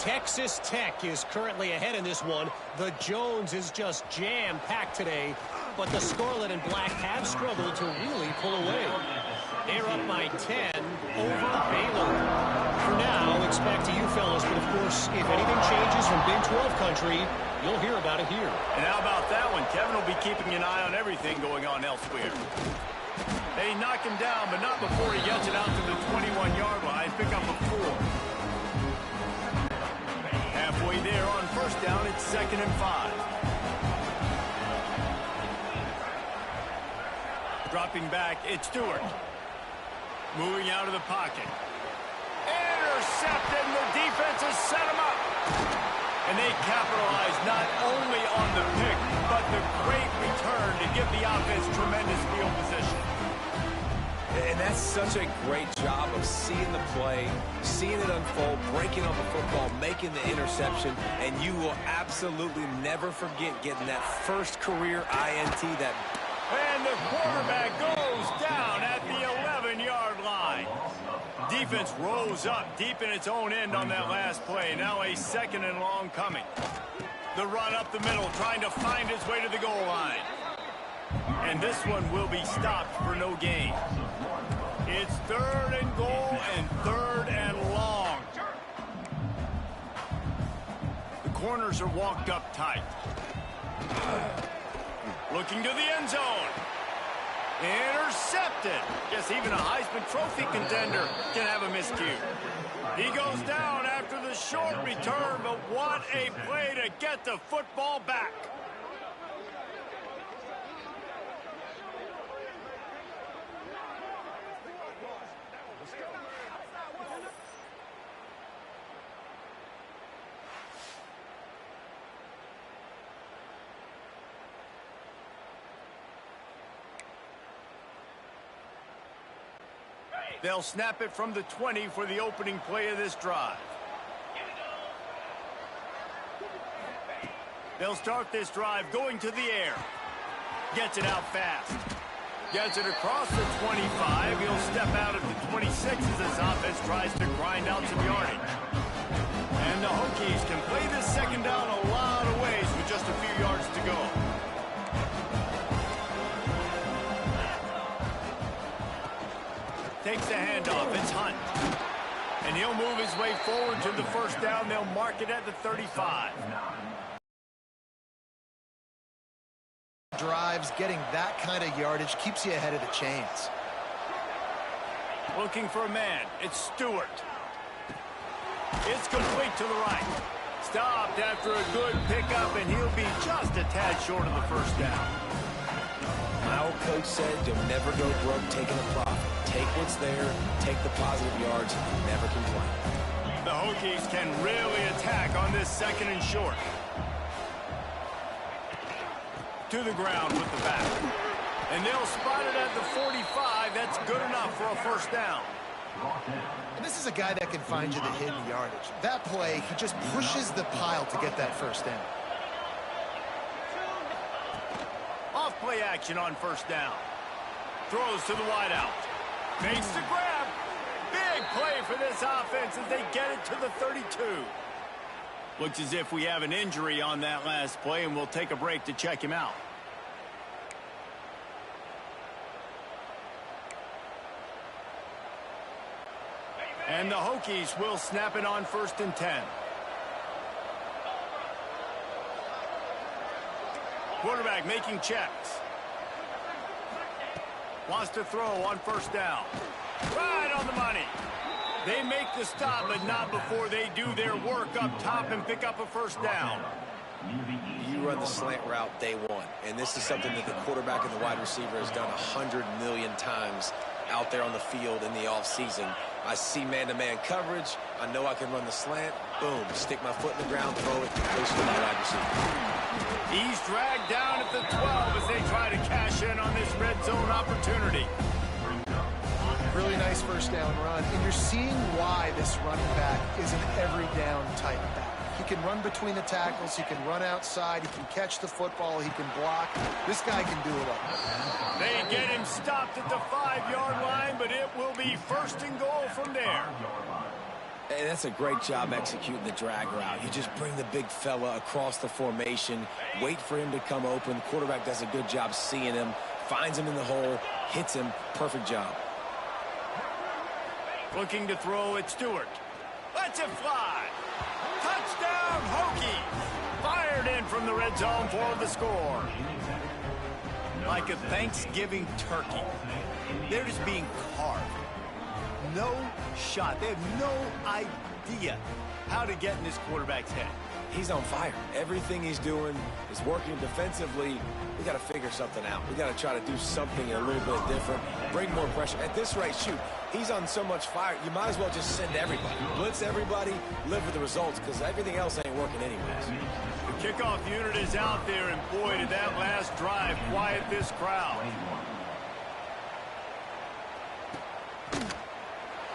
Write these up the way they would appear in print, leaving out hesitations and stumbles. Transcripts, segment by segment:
Texas Tech is currently ahead in this one. The Jones is just jam-packed today, but the Scarlet and Black have struggled to really pull away. They're up by 10 over Baylor. For now, it's back to you fellas, but of course, if anything changes from Big 12 country, you'll hear about it here. And how about that one? Kevin will be keeping an eye on everything going on elsewhere. They knock him down, but not before he gets it out to the 21-yard line. Pick up a 4. Halfway there on first down, it's 2nd and 5. Dropping back, it's Stewart. Moving out of the pocket. Intercepted, and the defense has set him up. And they capitalize not only on the pick, but the great return to give the offense tremendous field position. And that's such a great job of seeing the play, seeing it unfold, breaking up the football, making the interception, and you will absolutely never forget getting that first career INT. And the quarterback goes down at the 11-yard line. Defense rose up deep in its own end on that last play. Now a 2nd and long coming. The run up the middle, trying to find its way to the goal line. And this one will be stopped for no gain. It's 3rd and goal and 3rd and long. The corners are walked up tight. Looking to the end zone. Intercepted. Yes, even a Heisman Trophy contender can have a miscue. He goes down after the short return, but what a play to get the football back. They'll snap it from the 20 for the opening play of this drive. They'll start this drive going to the air. Gets it out fast. Gets it across the 25. He'll step out at the 26 as this offense tries to grind out some yardage. And the Hokies can play this 2nd down a lot of ways with just a few yards to go. Takes the handoff. It's Hunt. And he'll move his way forward to the first down. They'll mark it at the 35. Drives, getting that kind of yardage keeps you ahead of the chains. Looking for a man. It's Stewart. It's complete to the right. Stopped after a good pickup, and he'll be just a tad short of the first down. My old coach said you'll never go broke taking a profit. Take what's there, take the positive yards, and never complain. The Hokies can really attack on this 2nd and short. To the ground with the back. And they'll spot it at the 45. That's good enough for a first down. And this is a guy that can find you the hidden yardage. That play, he just pushes the pile to get that first down. Off play action on first down. Throws to the wideout. Makes the grab. Big play for this offense as they get it to the 32. Looks as if we have an injury on that last play, and we'll take a break to check him out. And the Hokies will snap it on 1st and 10. Quarterback making checks. Wants to throw on first down. Right on the money. They make the stop, but not before they do their work up top and pick up a first down. You run the slant route day one, and this is something that the quarterback and the wide receiver has done 100 million times out there on the field in the offseason. I see man-to-man coverage. I know I can run the slant. Boom, stick my foot in the ground, throw it, goes to my wide receiver. He's dragged down at the 12 as they try to cash in on this red zone opportunity. Really nice first down run, and you're seeing why this running back is an every down type back. He can run between the tackles, he can run outside, he can catch the football, he can block. This guy can do it all. They get him stopped at the 5-yard line, but it will be 1st and goal from there. And that's a great job executing the drag route. You just bring the big fella across the formation, wait for him to come open. The quarterback does a good job seeing him, finds him in the hole, hits him. Perfect job. Looking to throw at Stewart. Lets it fly. Touchdown, Hokies. Fired in from the red zone for the score. Like a Thanksgiving turkey. They're just being carved. No shot. They have no idea how to get in this quarterback's head. He's on fire. Everything he's doing is working defensively. We got to figure something out. We got to try to do something a little bit different. Bring more pressure. At this rate, shoot, he's on so much fire, you might as well just send everybody. Blitz everybody, live with the results, because everything else ain't working anyways. The kickoff unit is out there, and boy, did that last drive quiet this crowd.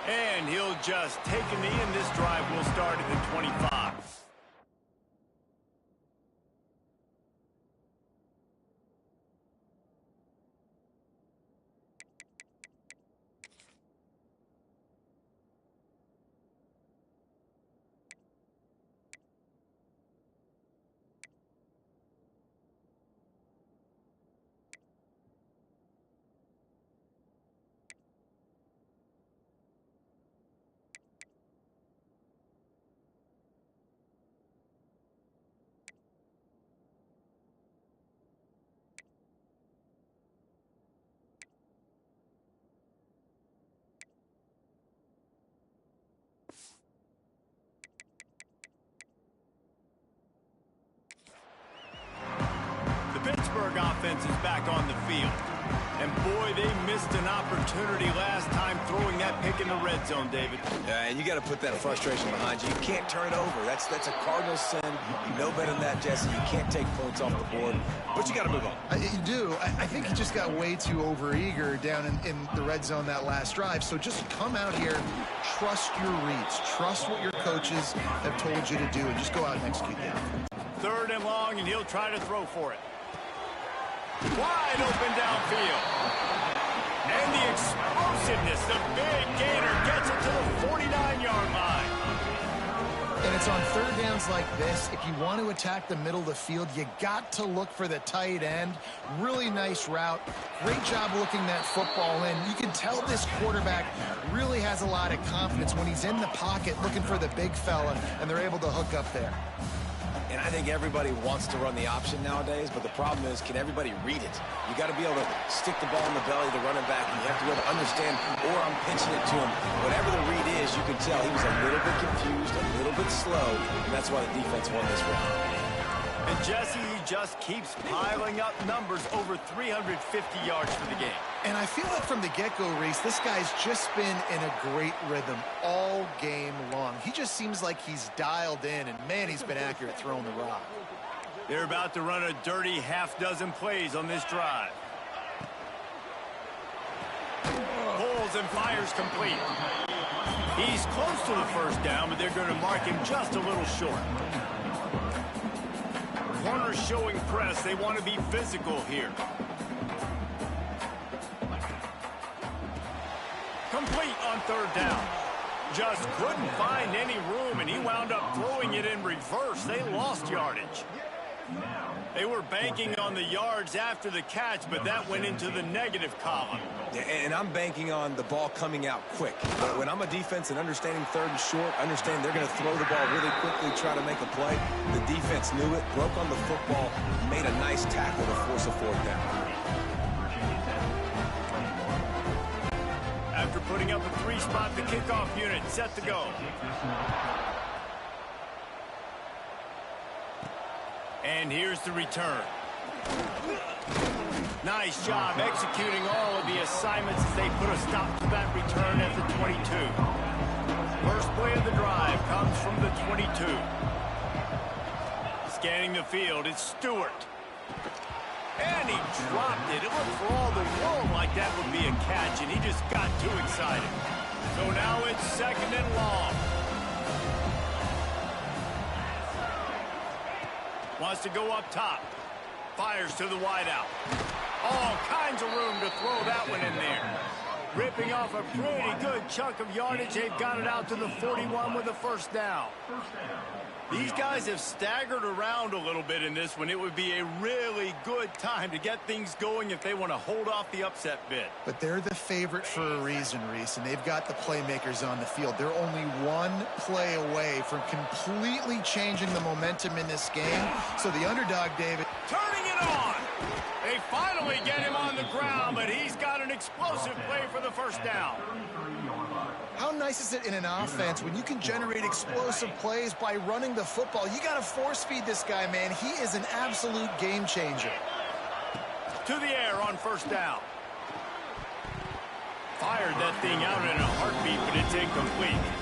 And he'll just take a knee, and this drive will start at the 25. Pittsburgh offense is back on the field. And boy, they missed an opportunity last time throwing that pick in the red zone, David. Yeah, and you got to put that frustration behind you. You can't turn it over. That's a cardinal sin. You know better than that, Jesse. You can't take points off the board, but you got to move on. You do. I think he just got way too overeager down in the red zone that last drive. So just come out here, trust your reads, trust what your coaches have told you to do, and just go out and execute that. 3rd and long, and he'll try to throw for it. Wide open downfield. And the explosiveness, the big gainer gets it to the 49-yard line. And it's on 3rd downs like this. If you want to attack the middle of the field, you got to look for the tight end. Really nice route. Great job looking that football in. You can tell this quarterback really has a lot of confidence when he's in the pocket looking for the big fella, and they're able to hook up there. And I think everybody wants to run the option nowadays, but the problem is, can everybody read it? You got to be able to stick the ball in the belly of the running back, and you have to be able to understand, or I'm pitching it to him. Whatever the read is, you can tell he was a little bit confused, a little bit slow, and that's why the defense won this round. And Jesse, he just keeps piling up numbers, over 350 yards for the game. And I feel like from the get-go, Reese, this guy's just been in a great rhythm all game long. He just seems like he's dialed in, and man, he's been accurate throwing the rock. They're about to run a dirty half-dozen plays on this drive. Pulls and fires complete. He's close to the 1st down, but they're going to mark him just a little short. Corners showing press. They want to be physical here. Complete on 3rd down. Just couldn't find any room, and he wound up throwing it in reverse. They lost yardage. They were banking on the yards after the catch, but that went into the negative column. Yeah, and I'm banking on the ball coming out quick. But when I'm a defense and understanding 3rd and short, understand they're going to throw the ball really quickly, try to make a play. The defense knew it, broke on the football, made a nice tackle to force a 4th down. After putting up a 3-spot, the kickoff unit set to go. And here's the return. Nice job executing all of the assignments as they put a stop to that return at the 22. First play of the drive comes from the 22. Scanning the field, it's Stewart. And he dropped it. It looked for all the world like that would be a catch, and he just got too excited. So now it's 2nd and long. Wants to go up top. Fires to the wideout. All kinds of room to throw that one in there. Ripping off a pretty good chunk of yardage. They've got it out to the 41 with a first down. These guys have staggered around a little bit in this one. It would be a really good time to get things going if they want to hold off the upset bid. But they're the favorite for a reason, Reese, and they've got the playmakers on the field. They're only one play away from completely changing the momentum in this game. So the underdog, David, turning it on. They finally get him on the ground, but he's got an explosive play for the first down. how nice is it in an offense when you can generate explosive plays by running the football? You got to force feed this guy, man. He is an absolute game changer. To the air on first down. Fired that thing out in a heartbeat, but it's incomplete.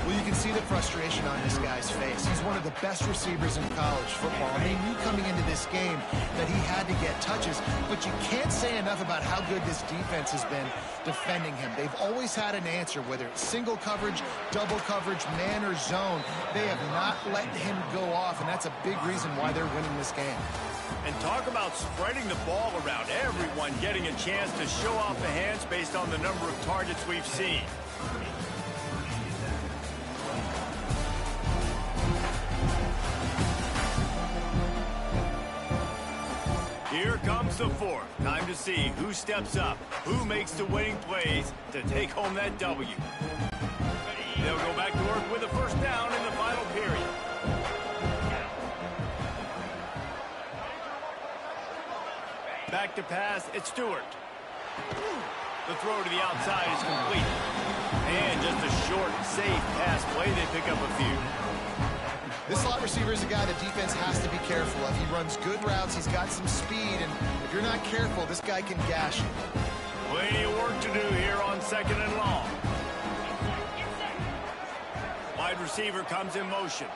Well, you can see the frustration on this guy's face. He's one of the best receivers in college football. And they knew coming into this game that he had to get touches, but you can't say enough about how good this defense has been defending him. They've always had an answer, whether it's single coverage, double coverage, man or zone. They have not let him go off, and that's a big reason why they're winning this game. And talk about spreading the ball around. Everyone getting a chance to show off the hands based on the number of targets we've seen. Here comes the fourth. Time to see who steps up, who makes the winning plays to take home that W. They'll go back to work with a first down in the final period. Back to pass, it's Stewart. The throw to the outside is complete. And just a short, safe pass play. They pick up a few. This slot receiver is a guy the defense has to be careful of. He runs good routes. He's got some speed. And if you're not careful, this guy can gash you. Plenty of work to do here on second and long. Wide receiver comes in motion.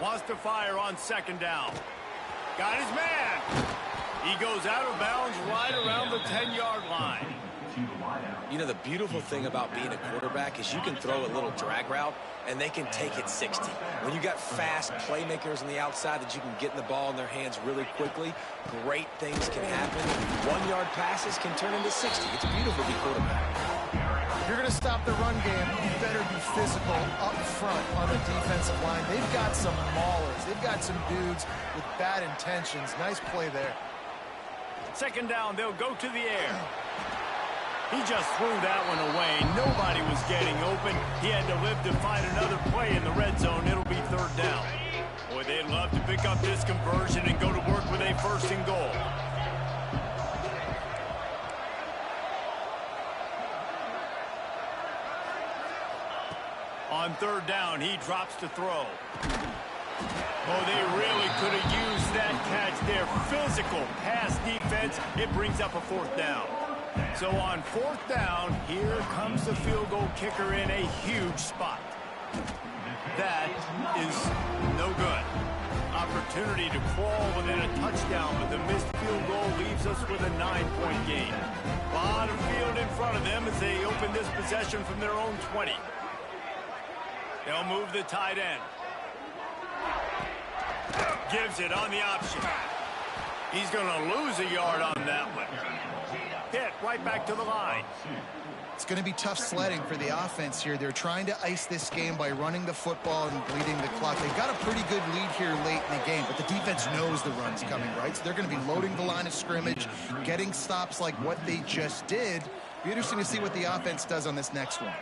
Wants to fire on second down. Got his man. He goes out of bounds right around the 10-yard line. You know, the beautiful thing about being a quarterback is you can throw a little drag route, and they can take it 60. When you got fast playmakers on the outside that you can get in the ball in their hands really quickly, great things can happen. 1-yard passes can turn into 60. It's beautiful to be quarterback. If you're going to stop the run game, you better be physical up front on the defensive line. They've got some maulers. They've got some dudes with bad intentions. Nice play there. Second down, they'll go to the air. He just threw that one away. Nobody was getting open. He had to live to find another play in the red zone. It'll be third down. Boy, they'd love to pick up this conversion and go to work with a first and goal. On third down, he drops to throw. Oh, they really could have used that catch there. Physical pass defense. It brings up a fourth down. So on fourth down, here comes the field goal kicker in a huge spot. That is no good. Opportunity to crawl within a touchdown, but the missed field goal leaves us with a 9-point game. A lot of field in front of them as they open this possession from their own 20. They'll move the tight end. Gives it on the option. He's going to lose a yard on that one. Hit right back to the line. It's going to be tough sledding for the offense here. They're trying to ice this game by running the football and bleeding the clock. They've got a pretty good lead here late in the game, but the defense knows the run's coming, right? So they're going to be loading the line of scrimmage, getting stops like what they just did. Be interesting to see what the offense does on this next one.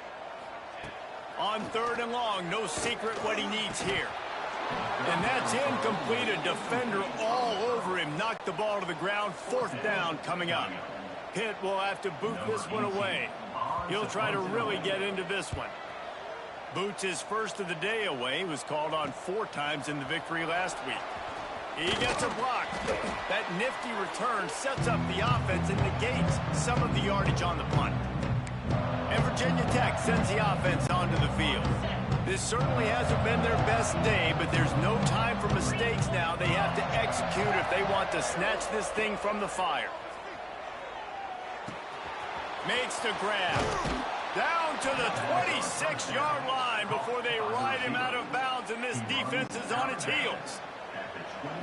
On third and long, no secret what he needs here. And that's incomplete. A defender all over him. Knocked the ball to the ground. Fourth down coming up. Pitt will have to boot this one away. He'll try to really get into this one. Boots his first of the day away. He was called on 4 times in the victory last week. He gets a block. That nifty return sets up the offense and negates some of the yardage on the punt. And Virginia Tech sends the offense onto the field. This certainly hasn't been their best day, but there's no time for mistakes now. They have to execute if they want to snatch this thing from the fire. Makes the grab. Down to the 26-yard line before they ride him out of bounds, and this defense is on its heels.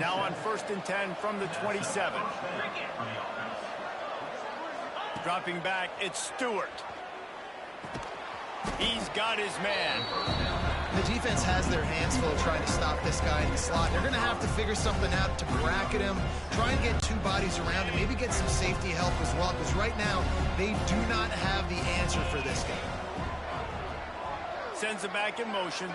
Now on 1st and 10 from the 27. Dropping back, it's Stewart. He's got his man. The defense has their hands full trying to stop this guy in the slot. They're going to have to figure something out to bracket him, try and get two bodies around him, maybe get some safety help as well, because right now they do not have the answer for this guy. Sends it back in motion.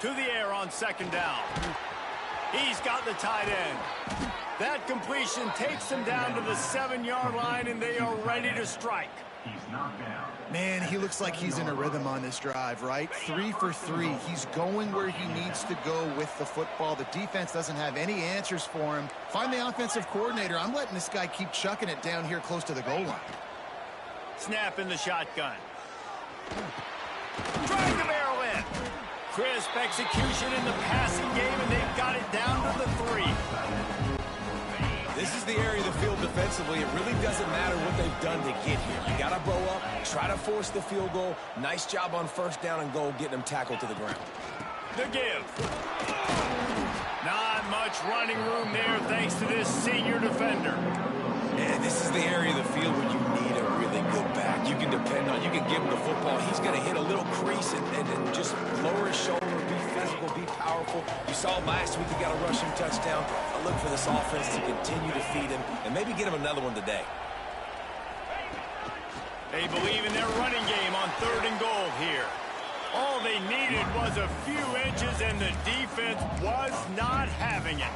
To the air on second down. He's got the tight end. That completion takes them down to the 7-yard line, and they are ready to strike. Man, he looks like he's in a rhythm on this drive, right? 3 for 3. He's going where he needs to go with the football. The defense doesn't have any answers for him. Find the offensive coordinator. I'm letting this guy keep chucking it down here close to the goal line. Snap in the shotgun. Trying to barrel in. Crisp execution in the passing game, and they've got it down to the 3. This is the area of the field defensively. It really doesn't matter what they've done to get here. You got to bow up, try to force the field goal. Nice job on first down and goal, getting them tackled to the ground. The give. Not much running room there thanks to this senior defender. And this is the area of the field where you need a really good back. You can depend on, you can give him the football. He's going to hit a little crease and just lower his shoulder, be physical, be powerful. You saw him last week, he got a rushing touchdown. I look for this offense to continue to feed him and maybe get him another one today. They believe in their running game on 3rd and goal here. All they needed was a few inches, and the defense was not having it.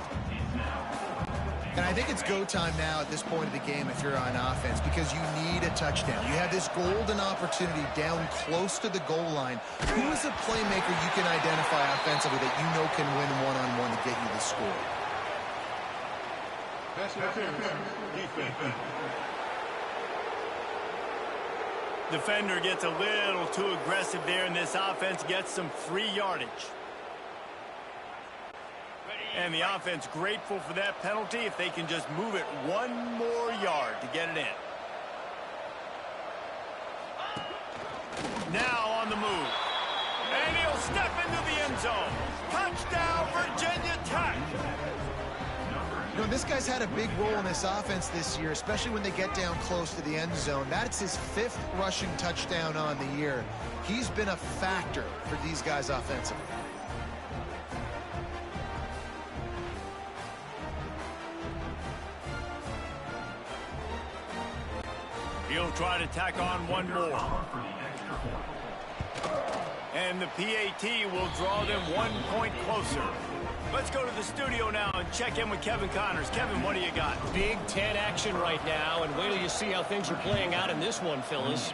And I think it's go time now at this point of the game if you're on offense, because you need a touchdown. You have this golden opportunity down close to the goal line. Who is a playmaker you can identify offensively that you know can win one-on-one to get you the score? Defender gets a little too aggressive there, and this offense gets some free yardage. And the offense grateful for that penalty if they can just move it 1 more yard to get it in. Now on the move. And he'll step into the end zone. Touchdown, Virginia Tech. You know, this guy's had a big role in this offense this year, especially when they get down close to the end zone. That's his 5th rushing touchdown on the year. He's been a factor for these guys offensively. He'll try to tack on 1 more. And the PAT will draw them 1 point closer. Let's go to the studio now and check in with Kevin Connors. Kevin, what do you got? Big Ten action right now, and wait till you see how things are playing out in this one, Phyllis.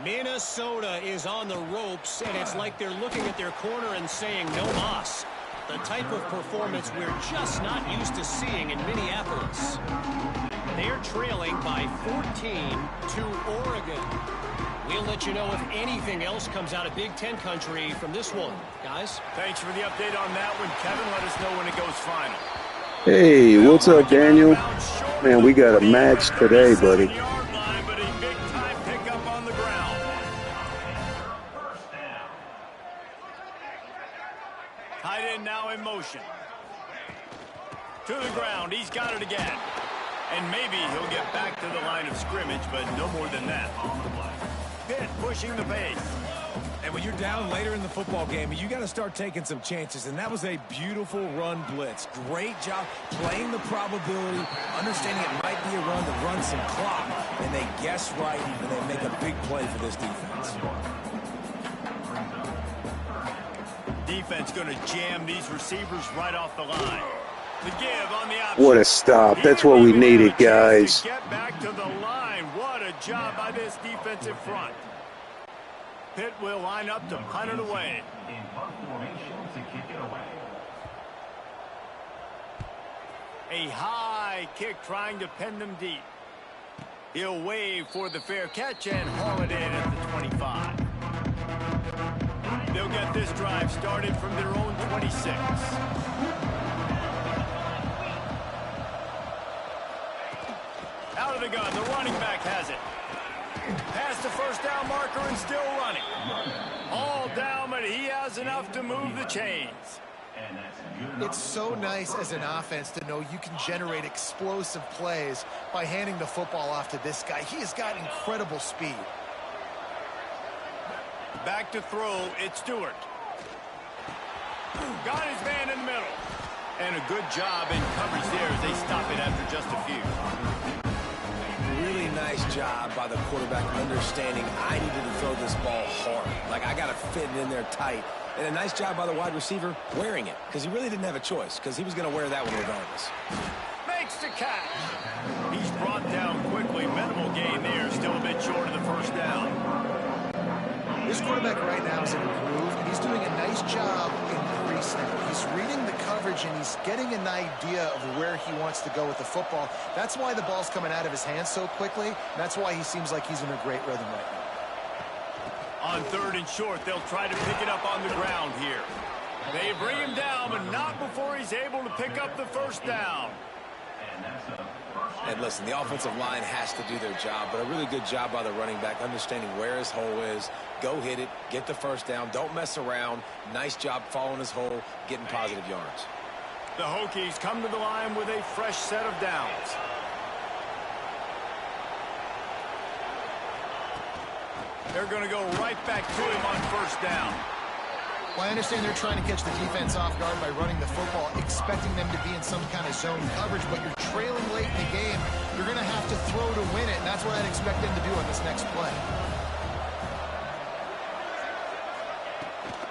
Minnesota is on the ropes, and it's like they're looking at their corner and saying, no mas. The type of performance we're just not used to seeing in Minneapolis. They're trailing by 14 to Oregon. We'll let you know if anything else comes out of Big Ten country from this one, guys. Thanks for the update on that one, Kevin. Let us know when it goes final. Hey, what's up, Daniel? Man, we got a match today, buddy. Tight end now in motion. To the ground. He's got it again. And maybe he'll get back to the line of scrimmage, but no more than that. Pitt pushing the pace. And when you're down later in the football game, you got to start taking some chances. And that was a beautiful run blitz. Great job playing the probability, understanding it might be a run to run some clock. And they guess right, and they make a big play for this defense. Defense going to jam these receivers right off the line. The give on the option. What a stop. That's what we needed, guys. Get back to the line. What a job by this defensive front. Pitt will line up to punt it away. A high kick trying to pin them deep. He'll wave for the fair catch and haul it in at the 25. They'll get this drive started from their own 26. Out of the gun, the running back has it. Past the first down marker and still running. All down, but he has enough to move the chains. It's so nice as an offense to know you can generate explosive plays by handing the football off to this guy. He has got incredible speed. Back to throw, it's Stewart. Got his man in the middle. And a good job in coverage there as they stop it after just a few. Really nice job by the quarterback understanding I needed to throw this ball hard. Like, I got to fit it in there tight. And a nice job by the wide receiver wearing it, because he really didn't have a choice, because he was going to wear that one regardless. Makes the catch. He's brought down quickly. Minimal gain there. Still a bit short of the first down. This quarterback right now is in a groove, and he's doing a nice job in pre-snap. He's reading the coverage, and he's getting an idea of where he wants to go with the football. That's why the ball's coming out of his hands so quickly, and that's why he seems like he's in a great rhythm right now. On 3rd and short, they'll try to pick it up on the ground here. They bring him down, but not before he's able to pick up the first down. And listen, the offensive line has to do their job, but a really good job by the running back, understanding where his hole is. Go hit it, get the first down, don't mess around. Nice job following his hole, getting positive yards. The Hokies come to the line with a fresh set of downs. They're going to go right back to him on first down. Well, I understand they're trying to catch the defense off guard by running the football, expecting them to be in some kind of zone coverage, but you're trailing late in the game. You're going to have to throw to win it, and that's what I'd expect them to do on this next play.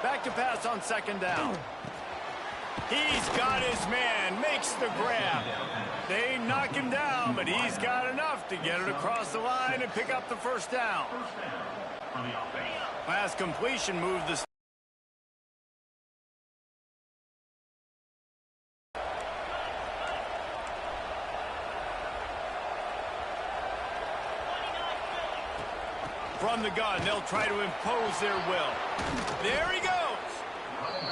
Back to pass on 2nd down. He's got his man, makes the grab. They knock him down, but he's got enough to get it across the line and pick up the first down. Pass completion moved the... From the gun, they'll try to impose their will. There he goes.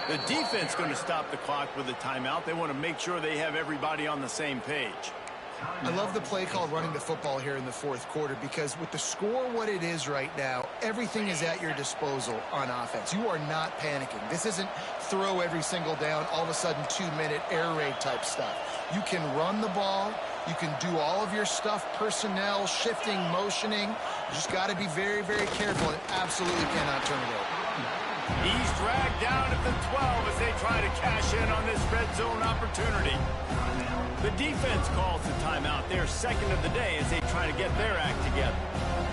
The defense going to stop the clock with a timeout. They want to make sure they have everybody on the same page. I love the play call running the football here in the 4th quarter, because with the score what it is right now, everything is at your disposal on offense. You are not panicking. This isn't throw every single down, all of a sudden 2-minute air raid type stuff. You can run the ball. You can do all of your stuff, personnel, shifting, motioning. You just got to be very, very careful and absolutely cannot turn it over. He's dragged down at the 12 as they try to cash in on this red zone opportunity. The defense calls the timeout. Their 2nd of the day as they try to get their act together.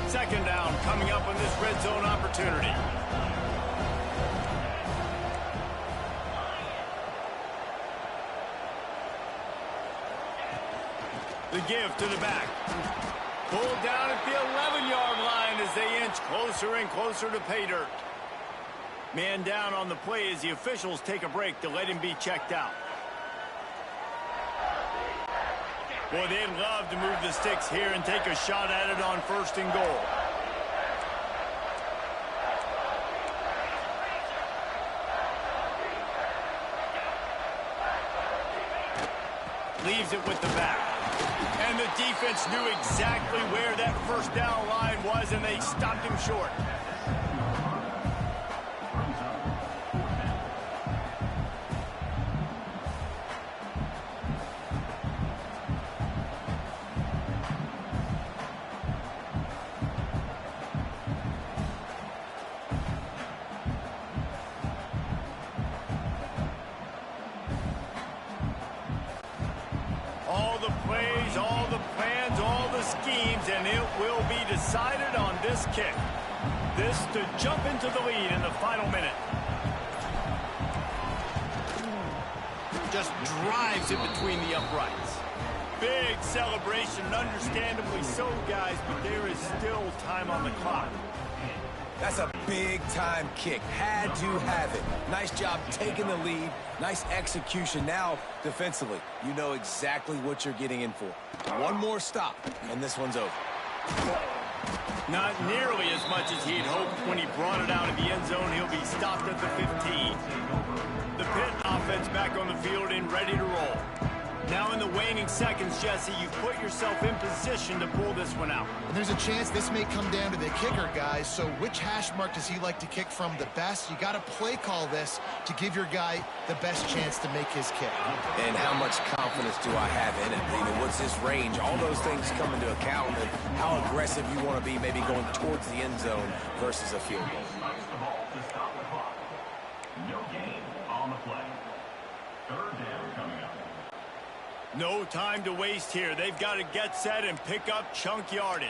2nd down coming up on this red zone opportunity. The give to the back. Pulled down at the 11-yard line as they inch closer and closer to pay dirt. Man down on the play as the officials take a break to let him be checked out. Boy, they'd love to move the sticks here and take a shot at it on 1st and goal. Leaves it with the back. And the defense knew exactly where that first down line was, and they stopped him short. All the plays, all the plans, all the schemes, and it will be decided on this kick. This to jump into the lead in the final minute. Just drives it between the uprights. Big celebration, understandably so, guys, but there is still time on the clock. That's a big-time kick. Had to have it. Nice job taking the lead. Nice execution. Now, defensively, you know exactly what you're getting in for. One more stop, and this one's over. Not nearly as much as he'd hoped when he brought it out of the end zone. He'll be stopped at the 15. The Pitt offense back on the field and ready to roll. Now in the waning seconds, Jesse, you've put yourself in position to pull this one out. And there's a chance this may come down to the kicker, guys. So which hash mark does he like to kick from the best? You got to play call this to give your guy the best chance to make his kick. And how much confidence do I have in it? What's his range? All those things come into account, and how aggressive you want to be maybe going towards the end zone versus a field goal. No gain on the play. Third down coming up. No time to waste here. They've got to get set and pick up chunk yardage.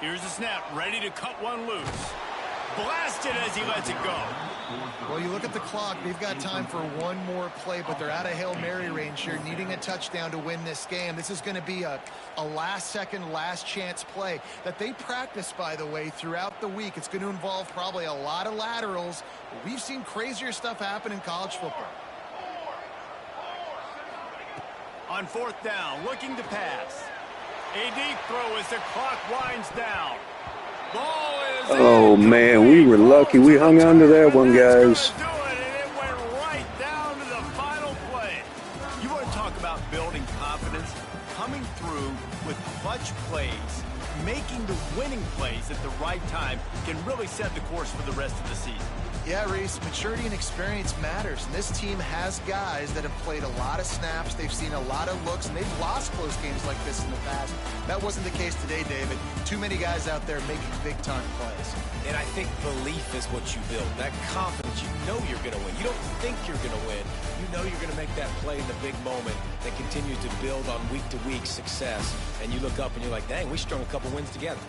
Here's the snap, ready to cut one loose. Blasted as he lets it go. Well, you look at the clock. They've got time for one more play, but they're out of Hail Mary range here, needing a touchdown to win this game. This is going to be a last-second, last-chance play that they practice, by the way, throughout the week. It's going to involve probably a lot of laterals. We've seen crazier stuff happen in college football. On fourth down, looking to pass. A deep throw as the clock winds down. Ball is Oh, in. man, we were lucky. We hung on to that one, guys. And it went right down to the final play. You want to talk about building confidence? Coming through with clutch plays, making the winning plays at the right time can really set the course for the rest of the season. Yeah, Reese, maturity and experience matters, and this team has guys that have played a lot of snaps. They've seen a lot of looks, and they've lost close games like this in the past. That wasn't the case today, David. Too many guys out there making big-time plays. And I think belief is what you build. That confidence, you know you're going to win. You don't think you're going to win. You know you're going to make that play in the big moment that continues to build on week-to-week success. And you look up and you're like, dang, we strung a couple wins together.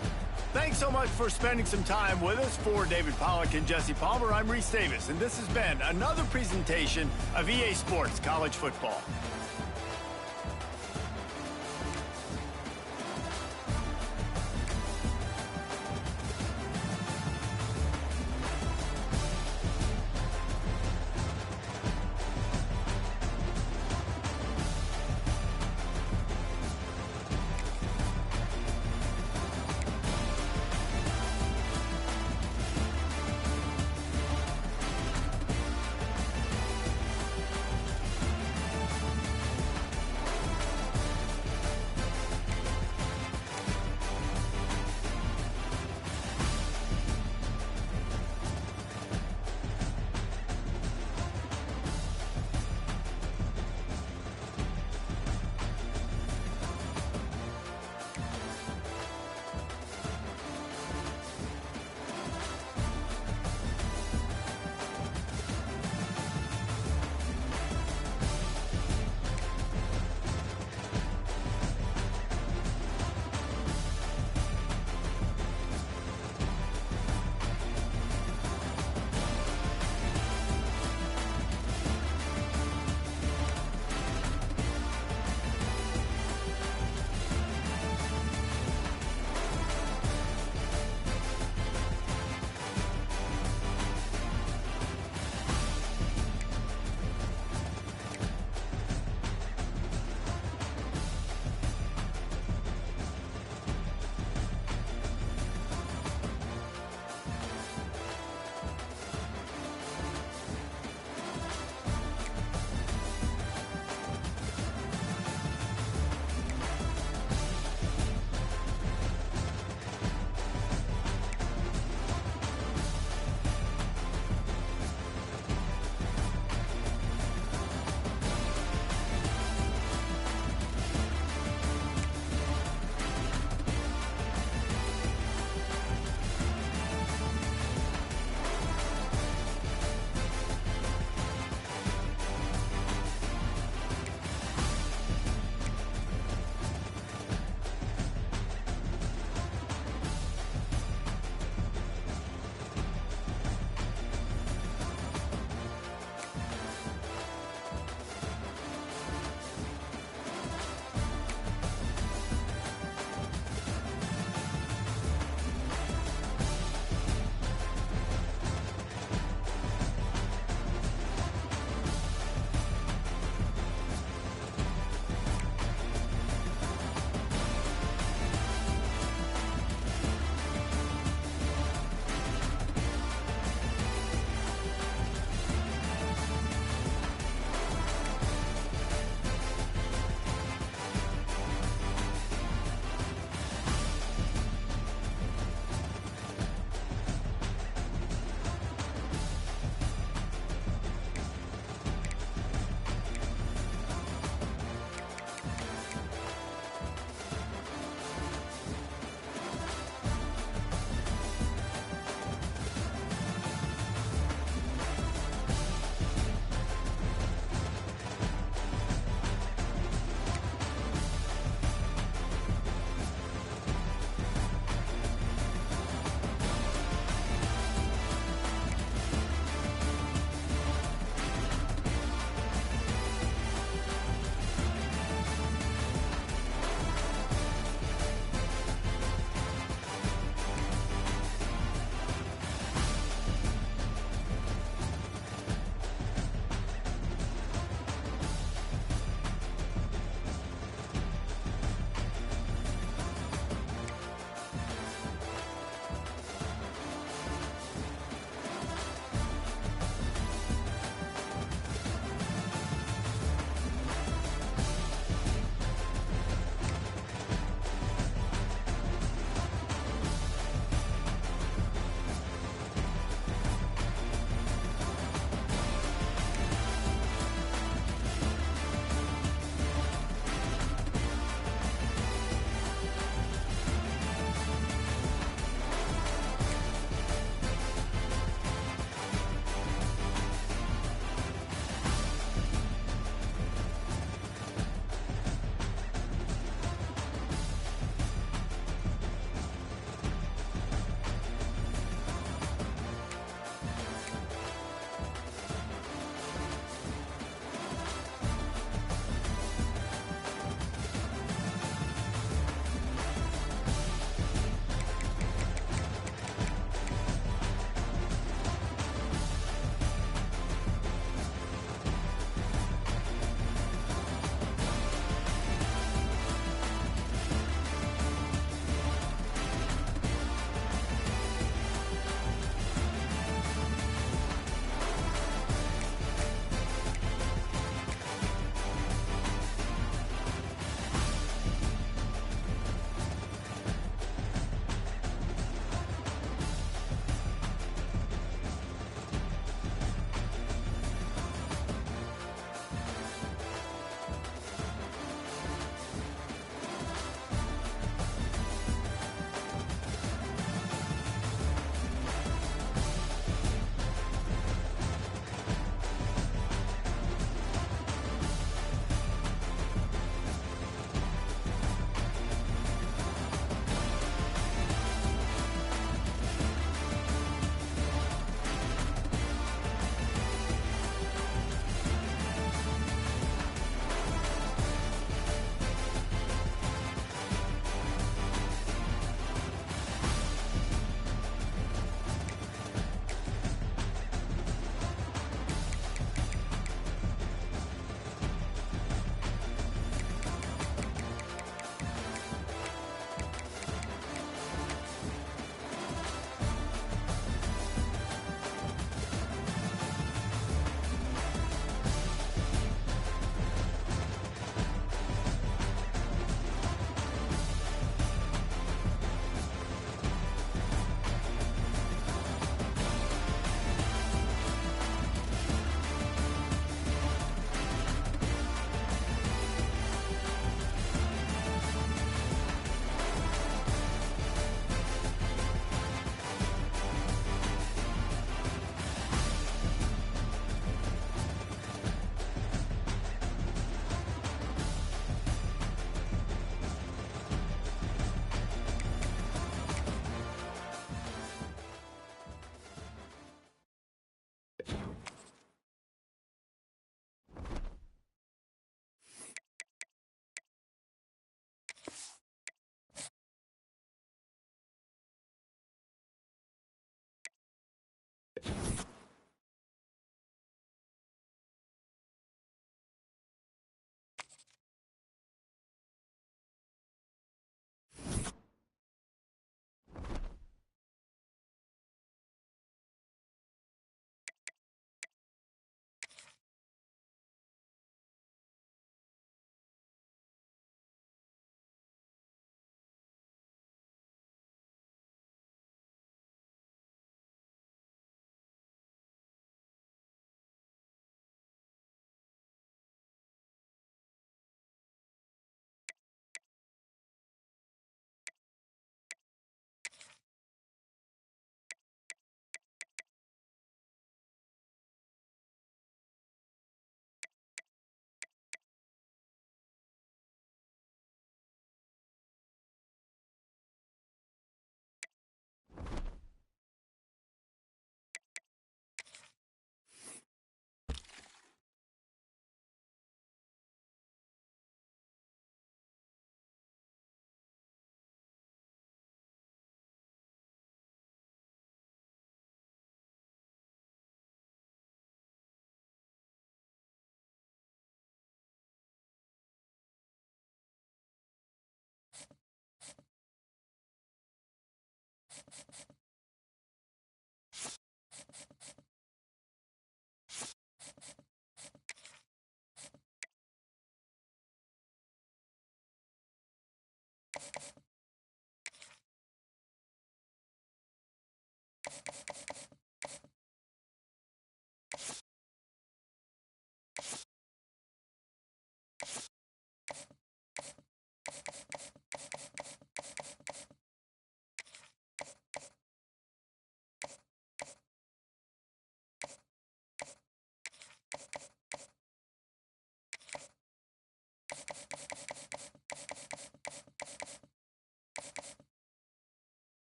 Thanks so much for spending some time with us. For David Pollack and Jesse Palmer, I'm Reese Davis, and this has been another presentation of EA Sports College Football.